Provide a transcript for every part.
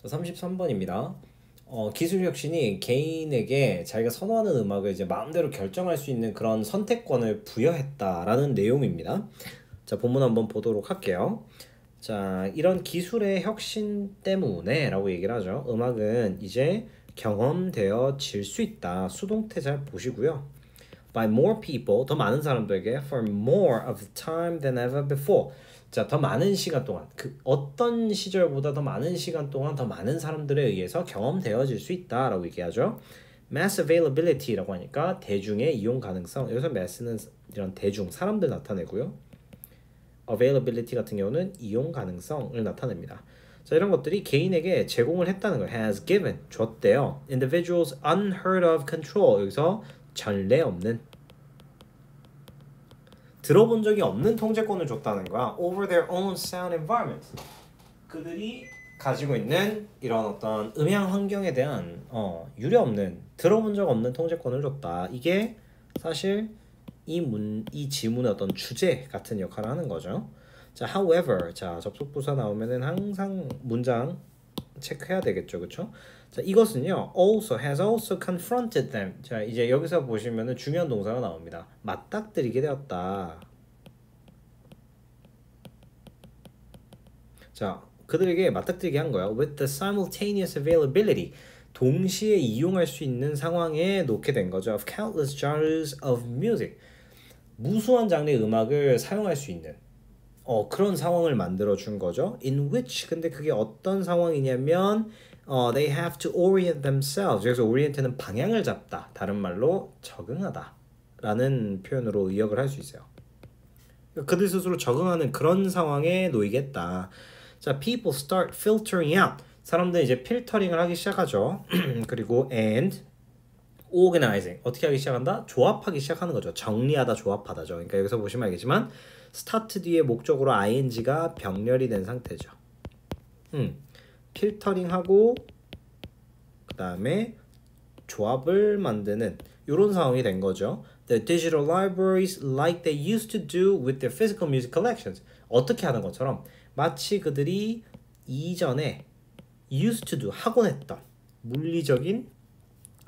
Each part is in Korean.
33번입니다. 기술 혁신이 개인에게 자기가 선호하는 음악을 이제 마음대로 결정할 수 있는 그런 선택권을 부여했다라는 내용입니다. 자, 본문 한번 보도록 할게요. 자, 이런 기술의 혁신 때문에 라고 얘기를 하죠. 음악은 이제 경험되어질 수 있다. 수동태 잘 보시고요. By more people, 더 많은 사람들에게 for more of the time than ever before. 자, 더 많은 시간 동안, 그 어떤 시절보다 더 많은 시간 동안 더 많은 사람들에 의해서 경험되어질 수 있다라고 얘기하죠. Mass availability라고 하니까 대중의 이용 가능성. 여기서 mass는 이런 대중, 사람들 나타내고요. availability 같은 경우는 이용 가능성을 나타냅니다. 자, 이런 것들이 개인에게 제공을 했다는 걸 has given, 줬대요. Individuals unheard of control. 여기서 전례 없는, 들어본 적이 없는 통제권을 줬다는 거야. Over their own sound environment. 그들이 가지고 있는 이런 어떤 음향 환경에 대한 유례 없는, 들어본 적 없는 통제권을 줬다. 이게 사실 이 지문의 어떤 주제 같은 역할을 하는 거죠. 자, however, 자, 접속부사 나오면은 항상 문장 체크해야 되겠죠, 그렇죠? 자, 이것은요, has also confronted them. 자, 이제 여기서 보시면은 중요한 동사가 나옵니다. 맞닥뜨리게 되었다. 자, 그들에게 맞닥뜨리게 한 거야. With the simultaneous availability. 동시에 이용할 수 있는 상황에 놓게 된 거죠. Of countless genres of music. 무수한 장르의 음악을 사용할 수 있는 그런 상황을 만들어 준 거죠. In which, 근데 그게 어떤 상황이냐면 they have to orient themselves. 여기서 orient는 방향을 잡다. 다른 말로 적응하다 라는 표현으로 의역을 할 수 있어요. 그들 스스로 적응하는 그런 상황에 놓이겠다. 자, people start filtering out. 사람들은 이제 필터링을 하기 시작하죠. 그리고 and organizing. 어떻게 하기 시작한다? 조합하기 시작하는 거죠. 정리하다, 조합하다죠. 그러니까 여기서 보시면 알겠지만 start 뒤에 목적으로 ing가 병렬이 된 상태죠. 필터링하고 그 다음에 조합을 만드는 이런 상황이 된 거죠. The digital libraries like they used to do with their physical music collections. 어떻게 하는 것처럼 마치 그들이 이전에 used to do, 하곤 했던 물리적인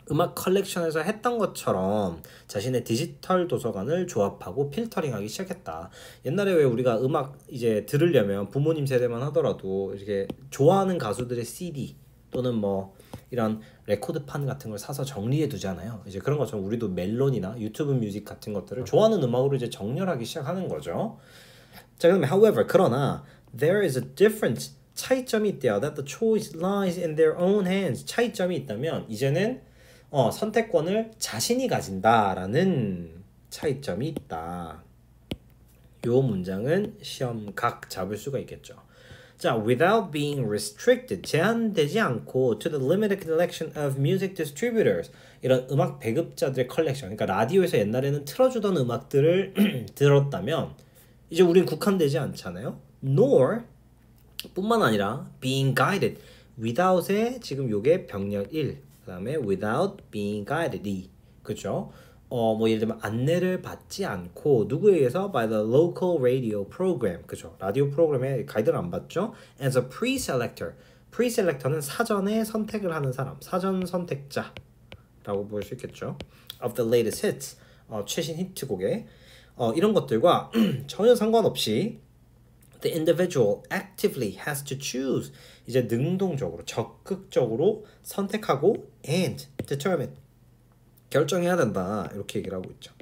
음악 컬렉션에서 했던 것처럼 자신의 디지털 도서관을 조합하고 필터링하기 시작했다. 옛날에 왜 우리가 음악 이제 들으려면 부모님 세대만 하더라도 이렇게 좋아하는 가수들의 CD 또는 뭐 이런 레코드판 같은 걸 사서 정리해 두잖아요. 이제 그런 것처럼 우리도 멜론이나 유튜브 뮤직 같은 것들을 좋아하는 음악으로 이제 정렬하기 시작하는 거죠. 자, 그다음에 however, 그러나 there is a difference. 차이점이 있대요. That the choice lies in their own hands. 차이점이 있다면 이제는 선택권을 자신이 가진다라는 차이점이 있다. 요 문장은 시험 각 잡을 수가 있겠죠. 자, without being restricted, 제한되지 않고 to the limited collection of music distributors, 이런 음악 배급자들의 컬렉션, 그러니까 라디오에서 옛날에는 틀어주던 음악들을 들었다면 이제 우린 국한되지 않잖아요. nor 뿐만 아니라 being guided, without에 지금 요게 병렬 1, 그 다음에 without being guided, 그죠? 뭐 예를 들면 안내를 받지 않고 누구에 의해서 by the local radio program, 그죠? 라디오 프로그램에 가이드를 안 받죠? As a pre-selector, pre-selector는 사전에 선택을 하는 사람, 사전 선택자라고 볼 수 있겠죠? Of the latest hits, 최신 히트곡에 이런 것들과 전혀 상관없이 the individual actively has to choose. 이제 능동적으로, 적극적으로 선택하고 and determine, 결정해야 된다. 이렇게 얘기를 하고 있죠.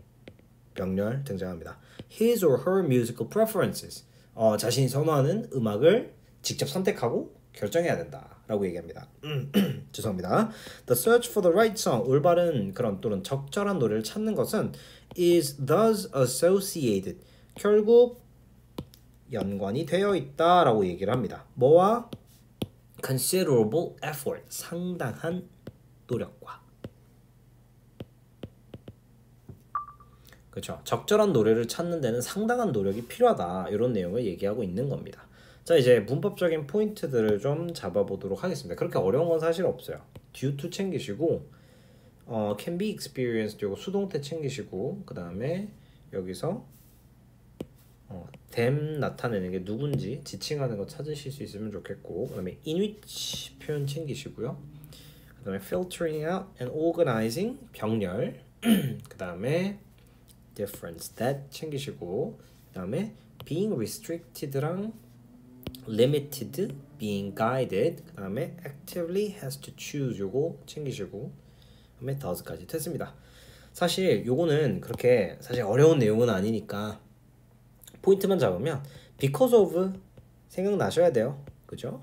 명렬 등장합니다. His or her musical preferences. 자신이 선호하는 음악을 직접 선택하고 결정해야 된다. 라고 얘기합니다. 죄송합니다. The search for the right song. 올바른 그런 또는 적절한 노래를 찾는 것은 is thus associated. 결국 연관이 되어 있다라고 얘기를 합니다. 뭐와? considerable effort, 상당한 노력과. 그렇죠. 적절한 노래를 찾는 데는 상당한 노력이 필요하다. 이런 내용을 얘기하고 있는 겁니다. 자, 이제 문법적인 포인트들을 좀 잡아보도록 하겠습니다. 그렇게 어려운 건 사실 없어요. due to 챙기시고 can be experienced 요거 수동태 챙기시고 그 다음에 여기서 them 나타내는 게 누군지 지칭하는 거 찾으실 수 있으면 좋겠고, 그 다음에 in which 표현 챙기시고요. 그 다음에 filtering out and organizing 병렬, 그 다음에 difference that 챙기시고, 그 다음에 being restricted랑 limited, being guided, 그 다음에 actively has to choose 요거 챙기시고, 그 다음에 does까지 됐습니다. 사실 요거는 그렇게 사실 어려운 내용은 아니니까 포인트만 잡으면 because of 생각나셔야 돼요. 그죠?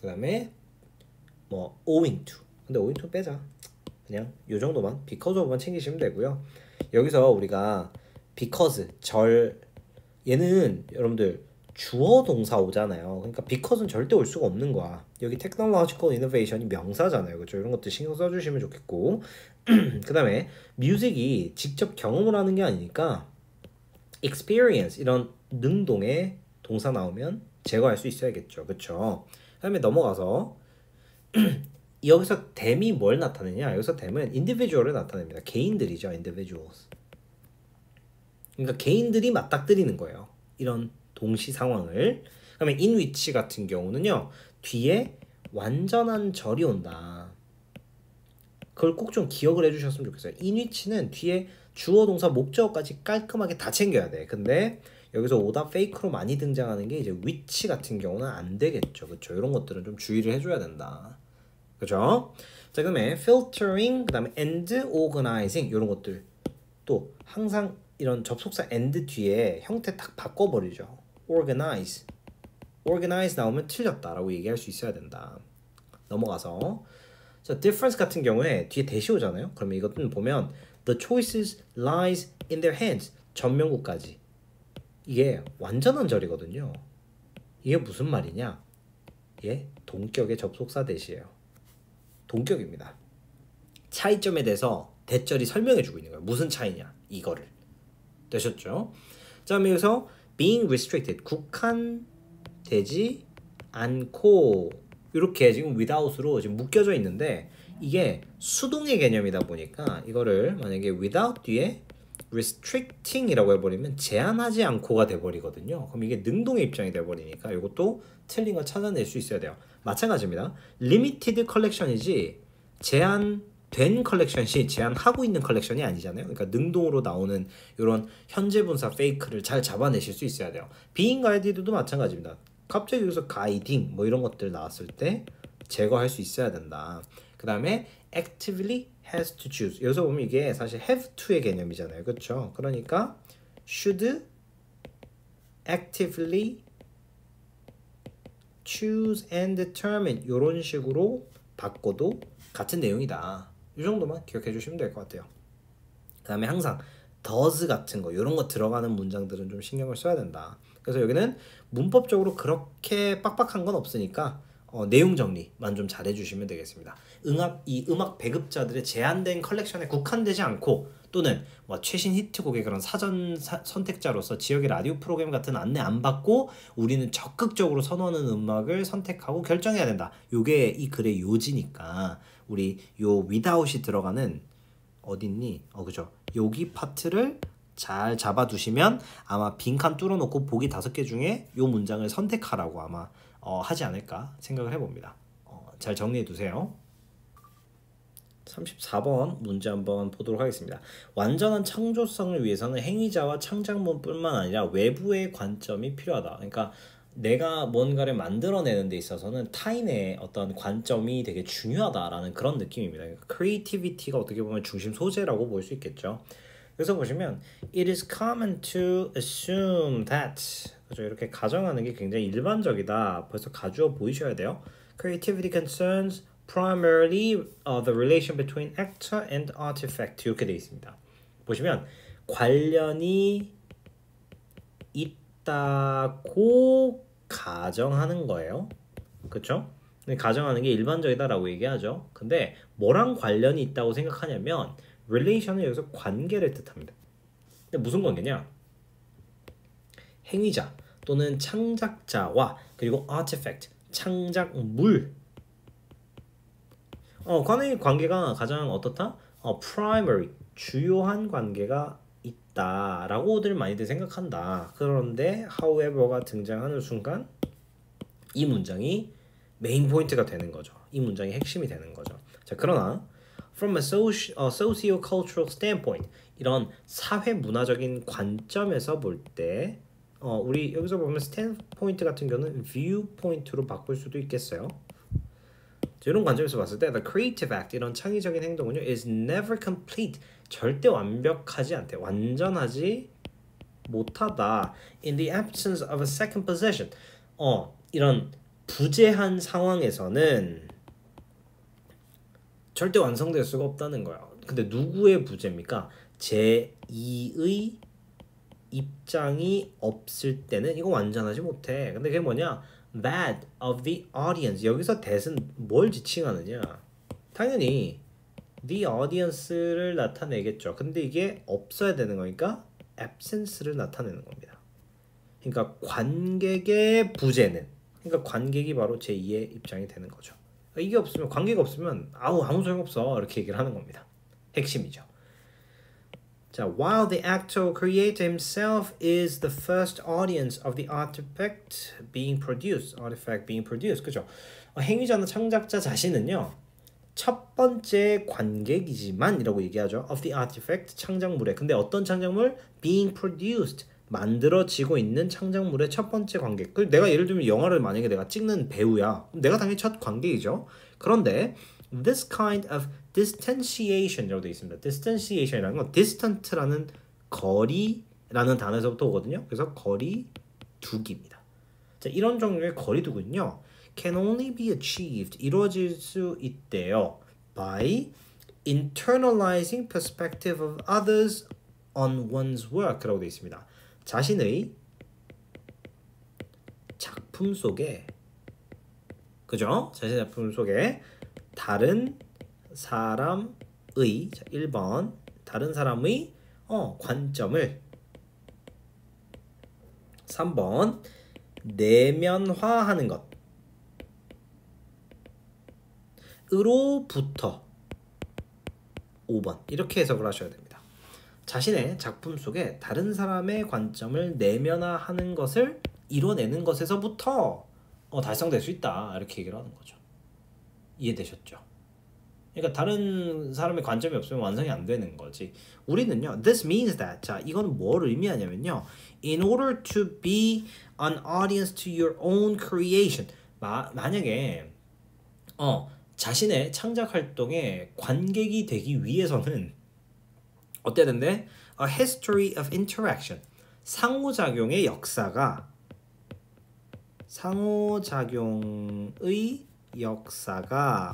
그 다음에 뭐 owing to, 근데 owing to 빼자. 그냥 요 정도만 because of만 챙기시면 되고요. 여기서 우리가 because 얘는 여러분들 주어 동사 오잖아요. 그러니까 because는 절대 올 수가 없는 거야. 여기 technological innovation이 명사잖아요. 그렇죠? 이런 것도 신경 써주시면 좋겠고, 그 다음에 music이 직접 경험을 하는 게 아니니까 experience 이런 능동의 동사 나오면 제거할 수 있어야겠죠. 그렇죠? 그 다음에 넘어가서 여기서 them이 뭘 나타내냐? 여기서 them은 individual을 나타냅니다. 개인들이죠. individuals. 그러니까 개인들이 맞닥뜨리는 거예요. 이런 동시 상황을. 그다음에 in which 같은 경우는요. 뒤에 완전한 절이 온다. 그걸 꼭 좀 기억을 해주셨으면 좋겠어요. in which는 뒤에 주어 동사 목적어까지 깔끔하게 다 챙겨야 돼. 근데 여기서 오답 페이크로 많이 등장하는 게 이제 which 같은 경우는 안 되겠죠. 그렇죠? 이런 것들은 좀 주의를 해줘야 된다. 그죠? 자, 그다음에 filtering, 그다음에 and organizing 이런 것들 또 항상 이런 접속사 and 뒤에 형태 딱 바꿔버리죠. organize 나오면 틀렸다라고 얘기할 수 있어야 된다. 넘어가서 자, difference 같은 경우에 뒤에 대시 오잖아요. 그러면 이것은 보면 the choices lies in their hands 전명구까지 이게 완전한 절이거든요. 이게 무슨 말이냐? 이게 동격의 접속사 대시예요. 동격입니다. 차이점에 대해서 대절이 설명해주고 있는 거예요. 무슨 차이냐? 이거를. 되셨죠? 자, 여기서 being restricted 국한되지 않고 이렇게 지금 without으로 지금 묶여져 있는데 이게 수동의 개념이다 보니까 이거를 만약에 without 뒤에 restricting이라고 해버리면 제한하지 않고가 돼버리거든요. 그럼 이게 능동의 입장이 돼버리니까 이것도 틀린 거 찾아낼 수 있어야 돼요. 마찬가지입니다. limited 컬렉션이지 제한된 컬렉션이 제한하고 있는 컬렉션이 아니잖아요. 그러니까 능동으로 나오는 이런 현재 분사 페이크를 잘 잡아내실 수 있어야 돼요. being guided도 마찬가지입니다. 갑자기 여기서 guiding 뭐 이런 것들 나왔을 때 제거할 수 있어야 된다. 그 다음에 actively has to choose. 여기서 보면 이게 사실 have to의 개념이잖아요. 그렇죠? 그러니까 should actively choose and determine 이런 식으로 바꿔도 같은 내용이다. 이 정도만 기억해 주시면 될 것 같아요. 그 다음에 항상 does 같은 거 이런 거 들어가는 문장들은 좀 신경을 써야 된다. 그래서 여기는 문법적으로 그렇게 빡빡한 건 없으니까 내용 정리만 좀 잘 해주시면 되겠습니다. 이 음악 배급자들의 제한된 컬렉션에 국한되지 않고 또는 뭐 최신 히트곡의 그런 사전 선택자로서 지역의 라디오 프로그램 같은 안내 안 받고 우리는 적극적으로 선호하는 음악을 선택하고 결정해야 된다. 요게 이 글의 요지니까 우리 요 without이 들어가는 어딨니? 그죠? 여기 파트를 잘 잡아두시면 아마 빈칸 뚫어놓고 보기 5개 중에 요 문장을 선택하라고 아마 하지 않을까 생각을 해봅니다. 잘 정리해두세요. 34번 문제 한번 보도록 하겠습니다. 완전한 창조성을 위해서는 행위자와 창작물뿐만 아니라 외부의 관점이 필요하다. 그러니까 내가 뭔가를 만들어내는 데 있어서는 타인의 어떤 관점이 되게 중요하다라는 그런 느낌입니다. 크리에이티비티가 어떻게 보면 중심 소재라고 볼 수 있겠죠. 그래서 보시면 it is common to assume that 그죠? 이렇게 가정하는 게 굉장히 일반적이다. 벌써 가주어 보이셔야 돼요. Creativity concerns primarily the relation between actor and artifact 이렇게 되어 있습니다. 보시면 관련이 있다고 가정하는 거예요. 그렇죠? 가정하는 게 일반적이다라고 얘기하죠. 근데 뭐랑 관련이 있다고 생각하냐면 relation은 여기서 관계를 뜻합니다. 근데 무슨 관계냐? 행위자 또는 창작자와 그리고 artifact 창작물 간의 관계가 가장 어떻다? primary 주요한 관계가 있다라고들 많이들 생각한다. 그런데 however가 등장하는 순간 이 문장이 메인 포인트가 되는 거죠. 이 문장이 핵심이 되는 거죠. 자, 그러나 from a socio-cultural standpoint 이런 사회 문화적인 관점에서 볼 때 우리 여기서 보면 standpoint 같은 경우는 viewpoint로 바꿀 수도 있겠어요. 이런 관점에서 봤을 때 the creative act 이런 창의적인 행동은요 is never complete 절대 완벽하지 않대 완전하지 못하다 in the absence of a second possession 이런 부재한 상황에서는 절대 완성될 수가 없다는 거야. 근데 누구의 부재입니까? 제2의 입장이 없을 때는 이거 완전하지 못해. 근데 그게 뭐냐? That of the audience. 여기서 that은 뭘 지칭하느냐? 당연히 the audience를 나타내겠죠. 근데 이게 없어야 되는 거니까 absence를 나타내는 겁니다. 그러니까 관객의 부재는 그러니까 관객이 바로 제2의 입장이 되는 거죠. 이게 없으면 관계가 없으면 아무 소용없어 이렇게 얘기를 하는 겁니다. 핵심이죠. 자, while the actor creator himself is the first audience of the artifact being produced, 그죠? 행위자나 창작자 자신은요 첫 번째 관객이지만이라고 얘기하죠. of the artifact 창작물에. 근데 어떤 창작물? being produced 만들어지고 있는 창작물의 첫 번째 관객. 내가 예를 들면 영화를 만약에 내가 찍는 배우야. 내가 당연히 첫 관객이죠. 그런데 this kind of distantiation이라고 되어 있습니다. distantiation이라는 건 distant라는 거리라는 단어에서부터 오거든요. 그래서 거리 두기입니다. 자, 이런 종류의 거리 두기는요. can only be achieved 이루어질 수 있대요. by internalizing perspective of others on one's work라고 되어 있습니다. 자신의 작품 속에 그죠? 자신의 작품 속에 다른 사람의 자, 1번 다른 사람의 관점을 3번 내면화하는 것 으로부터 5번 이렇게 해석을 하셔야 됩니다. 자신의 작품 속에 다른 사람의 관점을 내면화하는 것을 이뤄내는 것에서부터 달성될 수 있다 이렇게 얘기를 하는 거죠. 이해되셨죠? 그러니까 다른 사람의 관점이 없으면 완성이 안 되는 거지. 우리는요 this means that 자 이건 뭘 의미하냐면요 in order to be an audience to your own creation 만약에 자신의 창작 활동에 관객이 되기 위해서는 어때야 된대? A history of interaction. 상호작용의 역사가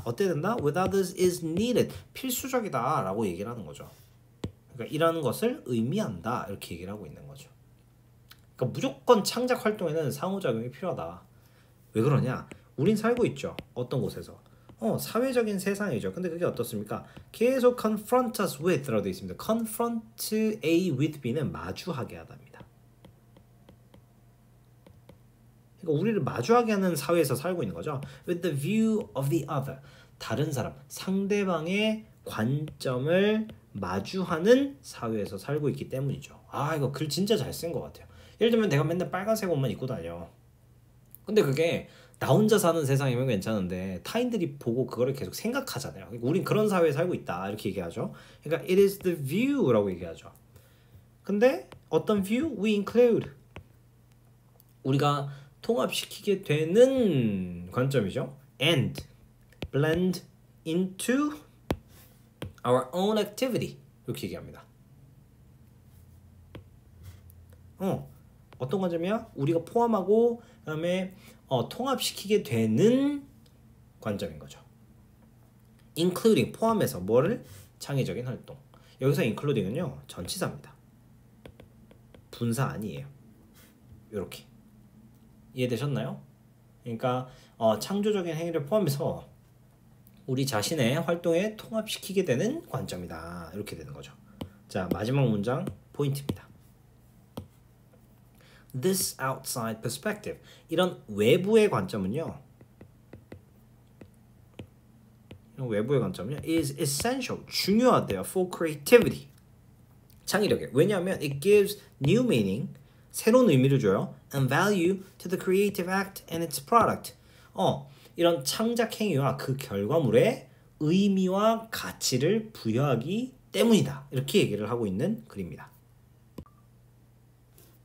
어때야 된다? With others is needed. 필수적이다 라고 얘기를 하는 거죠. 그러니까 이라는 것을 의미한다 이렇게 얘기를 하고 있는 거죠. 그러니까 무조건 창작 활동에는 상호작용이 필요하다. 왜 그러냐? 우린 살고 있죠. 어떤 곳에서? 사회적인 세상이죠. 근데 그게 어떻습니까? 계속 confront us with라고 되어 있습니다. confront A with B는 마주하게 하답니다. 그러니까 우리를 마주하게 하는 사회에서 살고 있는 거죠. with the view of the other. 다른 사람, 상대방의 관점을 마주하는 사회에서 살고 있기 때문이죠. 이거 글 진짜 잘 쓴 것 같아요. 예를 들면 내가 맨날 빨간색 옷만 입고 다녀. 근데 그게 나 혼자 사는 세상이면 괜찮은데 타인들이 보고 그거를 계속 생각하잖아요. 우린 그런 사회에 살고 있다 이렇게 얘기하죠. 그러니까 it is the view라고 얘기하죠. 근데 어떤 view? We include 우리가 통합시키게 되는 관점이죠. and blend into our own activity 이렇게 얘기합니다. 어떤 관점이야? 우리가 포함하고 그다음에 통합시키게 되는 관점인 거죠. including 포함해서 뭐를? 창의적인 활동. 여기서 including은요 전치사입니다. 분사 아니에요. 이렇게 이해되셨나요? 그러니까 창조적인 행위를 포함해서 우리 자신의 활동에 통합시키게 되는 관점이다 이렇게 되는 거죠. 자, 마지막 문장 포인트입니다. This outside perspective 이런 외부의 관점은요 is essential 중요하대요 for creativity 창의력에. 왜냐하면 it gives new meaning, 새로운 의미를 줘요. and value to the creative act and its product. 이런 창작 행위와 그 결과물에 의미와 가치를 부여하기 때문이다. 이렇게 얘기를 하고 있는 글입니다.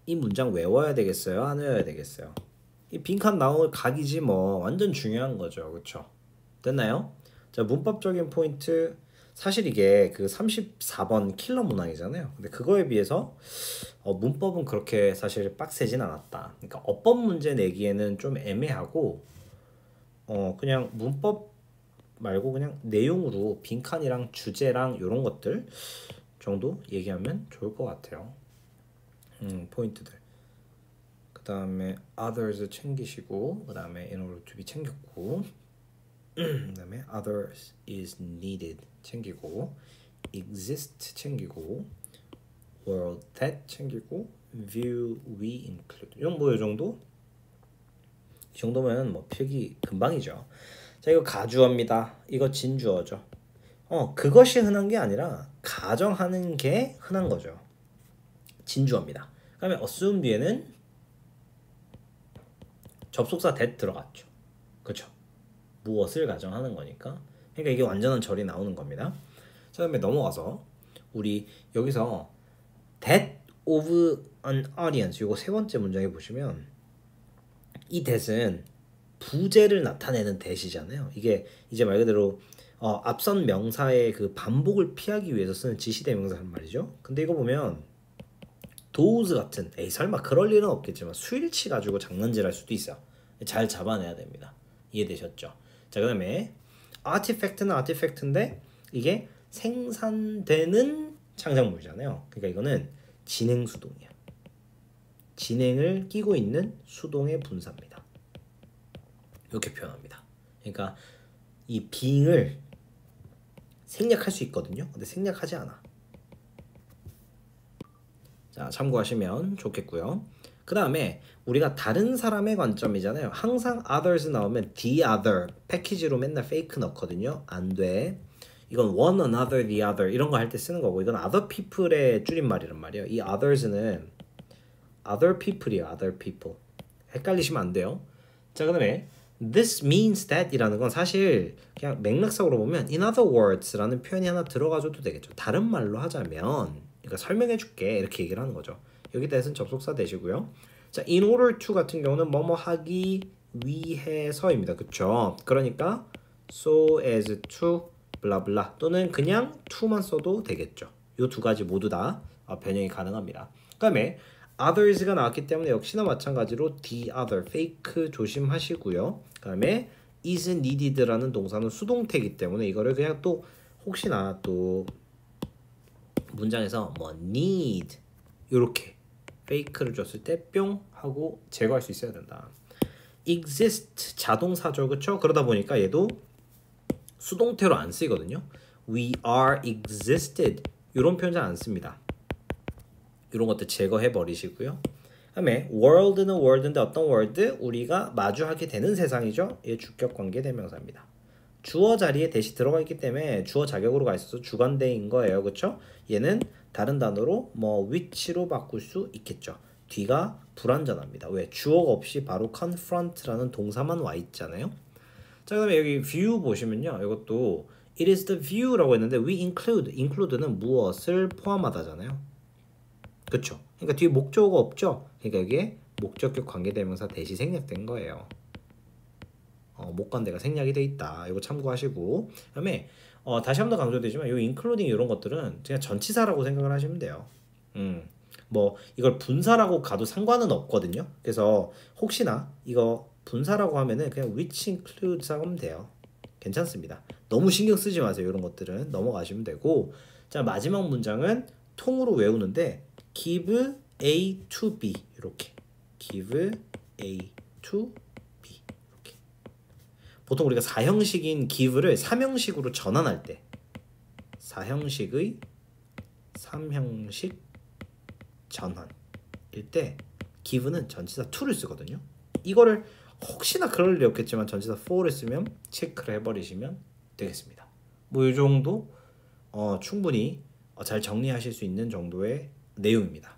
이 문장 외워야 되겠어요? 안 외워야 되겠어요? 이 빈칸 나올 각이지 뭐 완전 중요한 거죠. 그렇죠? 됐나요? 자, 문법적인 포인트. 사실 이게 그 34번 킬러 문항이잖아요. 근데 그거에 비해서 문법은 그렇게 사실 빡세진 않았다. 그러니까 어법 문제 내기에는 좀 애매하고 그냥 문법 말고 그냥 내용으로 빈칸이랑 주제랑 이런 것들 정도 얘기하면 좋을 것 같아요. 포인트들. 그 다음에 others 챙기시고, 그 다음에 in order to be 챙겼고, 그 다음에 others is needed 챙기고, exist 챙기고, world that 챙기고, view we include. 이런 이 정도? 이 정도면 뭐 필기 금방이죠. 자, 이거 가주어입니다. 이거 진주어죠. 그것이 흔한 게 아니라 가정하는 게 흔한 거죠. 진주어입니다. 그다음에 assume 뒤에는 접속사 that 들어갔죠. 그렇죠? 무엇을 가정하는 거니까. 그러니까 이게 완전한 절이 나오는 겁니다. 자, 그다음에 넘어가서 우리 여기서 that of an audience 이거 세 번째 문장에 보시면 이 that은 부재를 나타내는 that이잖아요. 이게 이제 말 그대로 앞선 명사의 그 반복을 피하기 위해서 쓰는 지시대명사란 말이죠. 근데 이거 보면 those 같은 설마 그럴 일은 없겠지만 수일치 가지고 장난질할 수도 있어요. 잘 잡아내야 됩니다. 이해되셨죠? 자, 그 다음에 artifact는 artifact인데 이게 생산되는 창작물이잖아요. 그러니까 이거는 진행 수동이야. 진행을 끼고 있는 수동의 분사입니다. 이렇게 표현합니다. 그러니까 이 being을 생략할 수 있거든요. 근데 생략하지 않아. 자, 참고하시면 좋겠고요. 그 다음에 우리가 다른 사람의 관점이잖아요. 항상 others 나오면 the other 패키지로 맨날 fake 넣거든요. 안 돼. 이건 one another the other 이런 거 할 때 쓰는 거고, 이건 other people의 줄임말이란 말이에요. 이 others는 other people이에요. other people. 헷갈리시면 안 돼요. 자, 그 다음에 this means that 이라는 건 사실 그냥 맥락상으로 보면 in other words 라는 표현이 하나 들어가줘도 되겠죠. 다른 말로 하자면, 그러니까 설명해 줄게 이렇게 얘기를 하는 거죠. 여기 that은 접속사 되시고요. 자, in order to 같은 경우는 뭐뭐 하기 위해서입니다. 그쵸? 그러니까 so as to 블라블라 또는 그냥 to만 써도 되겠죠. 이 두 가지 모두 다 변형이 가능합니다. 그 다음에 others가 나왔기 때문에 역시나 마찬가지로 the other fake 조심하시고요. 그 다음에 is needed라는 동사는 수동태이기 때문에 이거를 그냥 또 혹시나 또 문장에서 뭐 need 이렇게 fake를 줬을 때 뿅 하고 제거할 수 있어야 된다. exist 자동사죠. 그쵸? 그러다 보니까 얘도 수동태로 안 쓰이거든요. we are existed 이런 표현 잘 안 씁니다. 이런 것들 제거해 버리시고요. 그다음에 world는 world인데 어떤 world? 우리가 마주하게 되는 세상이죠. 얘 주격 관계 대명사입니다. 주어 자리에 대시 들어가 있기 때문에 주어 자격으로 가 있어서 주관대인 거예요. 그렇죠? 얘는 다른 단어로 뭐 which로 바꿀 수 있겠죠. 뒤가 불완전합니다. 왜? 주어가 없이 바로 confront라는 동사만 와 있잖아요. 자, 그다음에 여기 view 보시면요. 이것도 it is the view라고 했는데 we include는 무엇을 포함하다잖아요. 그렇죠? 그러니까 뒤에 목적어가 없죠. 그러니까 여기에 목적격 관계대명사 대시 생략된 거예요. 목관대가 생략이 돼 있다. 이거 참고하시고, 그다음에 다시 한번 강조되지만 이 including 이런 것들은 그냥 전치사라고 생각을 하시면 돼요. 뭐 이걸 분사라고 가도 상관은 없거든요. 그래서 혹시나 이거 분사라고 하면은 그냥 which includes 하면 돼요. 괜찮습니다. 너무 신경 쓰지 마세요. 이런 것들은 넘어가시면 되고, 자, 마지막 문장은 통으로 외우는데 give A to B 이렇게 give A to B 이렇게. 보통 우리가 사형식인 give를 삼형식으로 전환할 때 사형식의 삼형식 전환일 때 give는 전치사 to를 쓰거든요. 이거를 혹시나 그럴 리 없겠지만 전치사 for를 쓰면 체크를 해버리시면 되겠습니다. 뭐 이 정도 충분히 잘 정리하실 수 있는 정도의 내용입니다.